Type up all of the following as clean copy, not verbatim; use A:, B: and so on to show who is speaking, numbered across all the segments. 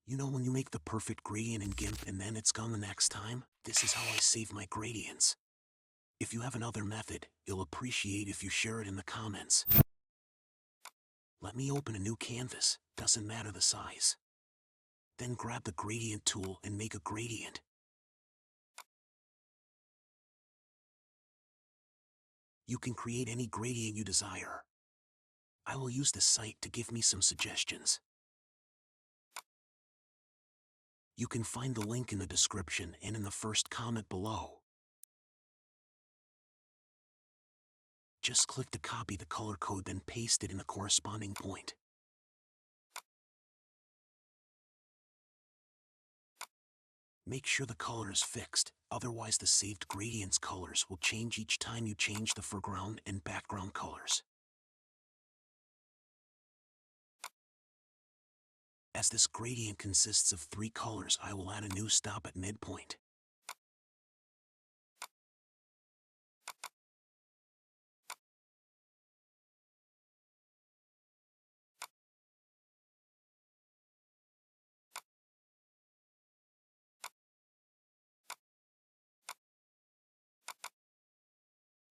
A: You know when you make the perfect gradient in GIMP and then it's gone the next time? This is how I save my gradients. If you have another method, you'll appreciate if you share it in the comments. Let me open a new canvas, doesn't matter the size. Then grab the gradient tool and make a gradient. You can create any gradient you desire. I will use this site to give me some suggestions. You can find the link in the description and in the first comment below. Just click to copy the color code, then paste it in the corresponding point. Make sure the color is fixed, otherwise the saved gradients colors will change each time you change the foreground and background colors. As this gradient consists of 3 colors, I will add a new stop at midpoint.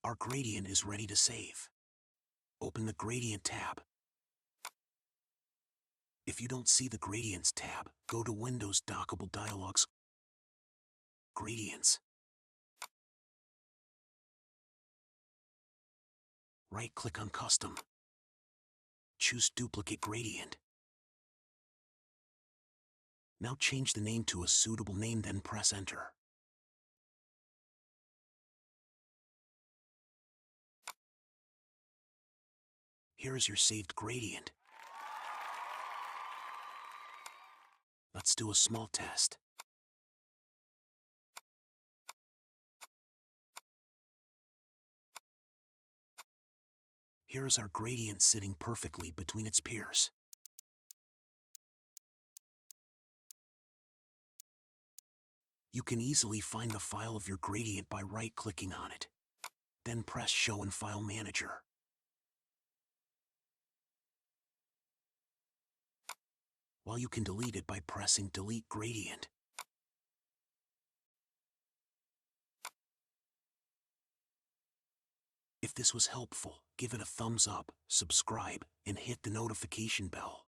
A: Our gradient is ready to save. Open the Gradient tab. If you don't see the Gradients tab, go to Windows Dockable Dialogs, Gradients. Right-click on Custom. Choose Duplicate Gradient. Now change the name to a suitable name, then press Enter. Here is your saved gradient. Let's do a small test. Here is our gradient sitting perfectly between its peers. You can easily find the file of your gradient by right-clicking on it. Then press Show in File Manager. While you can delete it by pressing Delete Gradient. If this was helpful, give it a thumbs up, subscribe, and hit the notification bell.